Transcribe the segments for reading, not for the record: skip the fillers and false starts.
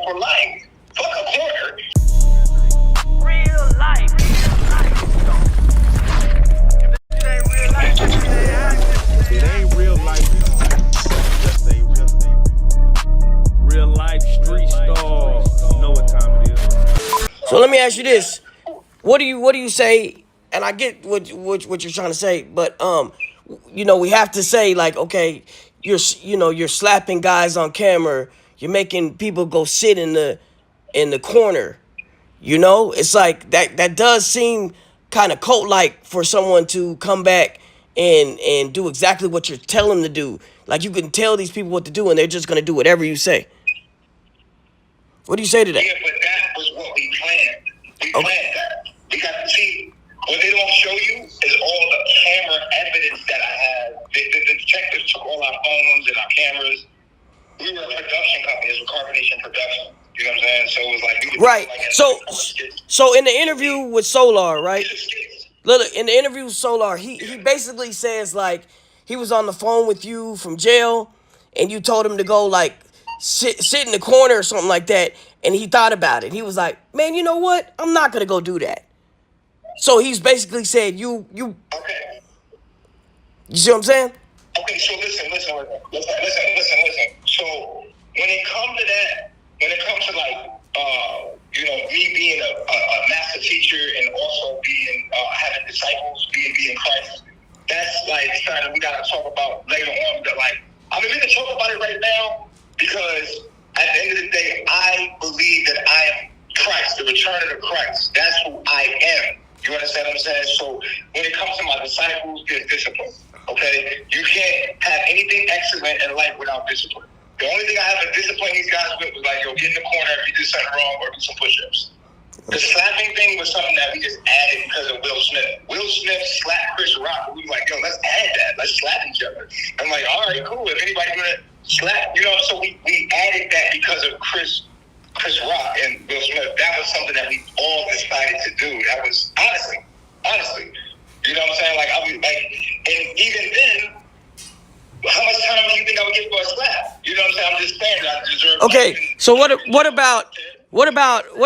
for life. Fuck a corner. Real life. It ain't real life. Just a real life street Starz. You know what time it is. So let me ask you this: What do you say? And I get what you're trying to say, but we have to say like, okay, you're slapping guys on camera, you're making people go sit in the corner. It's like that does seem kind of cult-like for someone to come back and do exactly what you're telling them to do. Like you can tell these people what to do, and they're just gonna do whatever you say. What do you say to that? Yeah, but that was what we planned. We planned that. Because, see, what they don't show you is all the camera evidence that I have. The detectives took all our phones and our cameras. We were a production company. It was Carbonation Production. You know what I'm saying? So it was like... We right. Like so in the interview with Solar, right? Look, in the interview with Solar, he basically says, like, he was on the phone with you from jail, and you told him to go, like, sit in the corner or something like that, and he thought about it. He was like, man, you know what? I'm not going to go do that. So he's basically said, you... Okay. You see what I'm saying? Okay, so listen. So when it comes to that, when it comes to like, me being a master teacher and also being having disciples, being Christ, that's like something we gotta talk about later on. But like, I mean, we can talk about it right now because at the end of the day, I believe that I am Christ, the return of the Christ. That's who I am. You understand what I'm saying? So when it comes to my disciples, there's discipline. Okay, you can't have anything excellent in life without discipline. The only thing I have to discipline these guys with was like, yo, get in the corner if you do something wrong or do some push-ups. The slapping thing was something that we just added because of Will Smith. Will Smith slapped Chris Rock. We were like, yo, let's add that. Let's slap each other. I'm like, all right, cool. If anybody's gonna slap, so we added that because of Chris Rock and Will Smith. That was something that we all decided to do. That was honestly. You know what I'm saying? Like I was like, and even then, how much time do you think I would get for a slap? You know what I'm saying? I'm just saying that I deserve. Okay, so what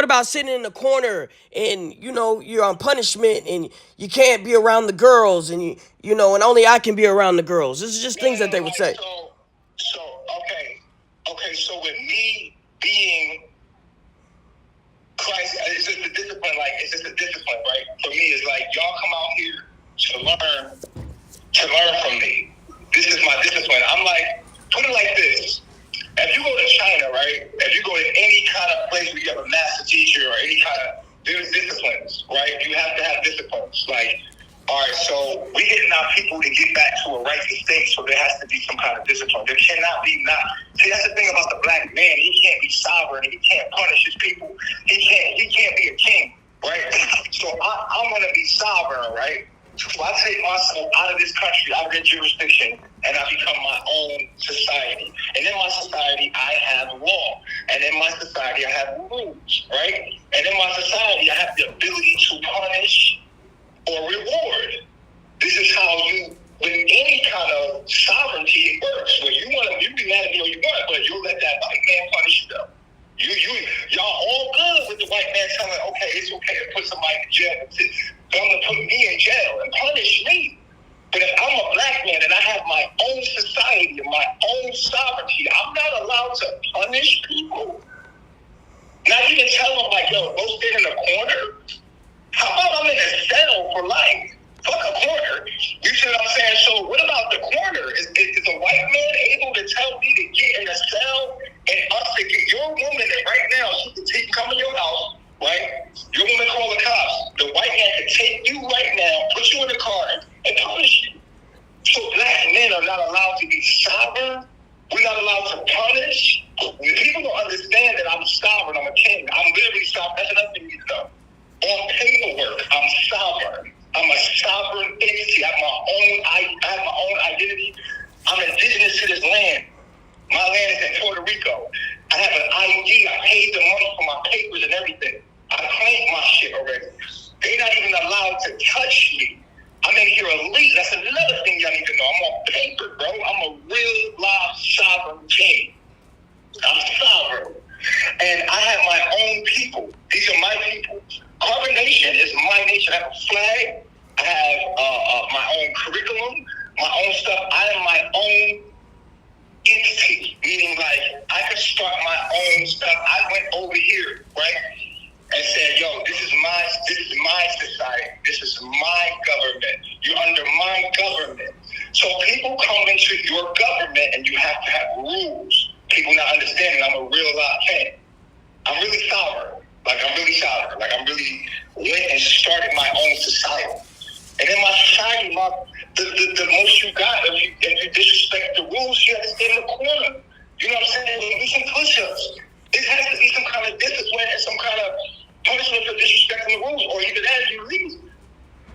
about sitting in the corner and you're on punishment and you can't be around the girls and and only I can be around the girls. This is just things that they would say. So with me being Christ, it's just a discipline. Like it's just a discipline, right? For me, it's like y'all come out here to learn from me. This is my discipline. I'm like, put it like this. If you go to China, right? If you go to any kind of place where you have a master teacher or any kind of, there's disciplines, right? You have to have disciplines. Like, all right, so we getting our people to get back to a righteous state, so there has to be some kind of discipline. There cannot be not. See, that's the thing about the black man. He can't be sovereign. He can't punish his people. He can't be a king, right? So I want to be sovereign, right? So I take myself out of this country, out of their jurisdiction, and I become my own society. And in my society, I have law. And in my society, I have rules, right? And in my society, I have the ability to punish or reward. This is how with any kind of sovereignty, it works. Where you be mad at me or you want, but you'll let that white man punish you, though. Y'all all good with the white man telling, okay, it's okay to put somebody in jail. Come to put me in jail and punish me. But if I'm a black man and I have my own society and my own sovereignty, I'm not allowed to punish people. Not even tell them like, yo, go sit in a corner. How about I'm in a cell for life? Fuck a corner. You see what I'm saying? So what about the corner? Is a white man able to tell me to get in a cell and us to get your woman that right now, she can come in your house, right? Your woman call the cops. The white man can take you right now, put you in the car, and punish you. So black men are not allowed to be sovereign. We're not allowed to punish. People don't understand that I'm sovereign. I'm a king. I'm literally sovereign. That's another thing you need to know. On paperwork, I'm sovereign. I'm a sovereign entity. I have my own identity. I'm indigenous to this land. My land is in Puerto Rico. I have an ID. I paid the money for my papers and everything. I claimed my shit already. They're not even allowed to touch me. I'm in here elite. That's another thing y'all need to know. I'm on paper, bro. I'm a real live sovereign king. I'm sovereign. And I speech. I have a flag. I have my own curriculum, my own stuff. I am my own entity, meaning like I can start my own stuff. I went over here, right, and said, "Yo, this is my society. This is my government. You're under my government." So people come into your government, and you have to have rules. People not understanding. I'm a real live fan. I'm really sovereign. Like I'm really went and started my own society. And in my society, the most you got, if you disrespect the rules, you have to stay in the corner. You know what I'm saying? Do some push-ups. There has to be some kind of discipline and some kind of punishment for disrespecting the rules, or either that, you leave.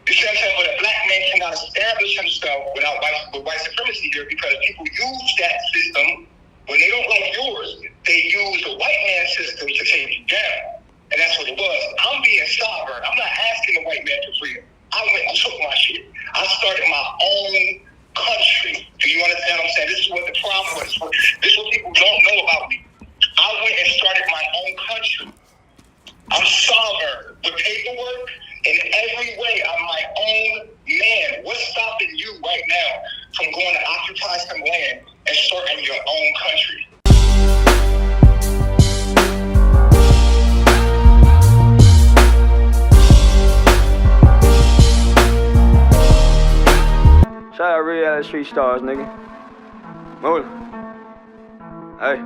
You see what I'm saying? But a black man cannot establish himself without white supremacy here, because people use that system when they don't like yours. They use the white man system to take you down, and that's what it was. I'm being sovereign. I'm not asking the white man for freedom. I went and took my shit. I started my own country. Do you understand what I'm saying? This is what the problem was. This is what people don't know about me. I went and started my own country. I'm sovereign with paperwork in every way. I'm my own man. What's stopping you right now from going to occupy some land and starting your own country? Shout out Reallyfe Street Starz, nigga. Move. Hey.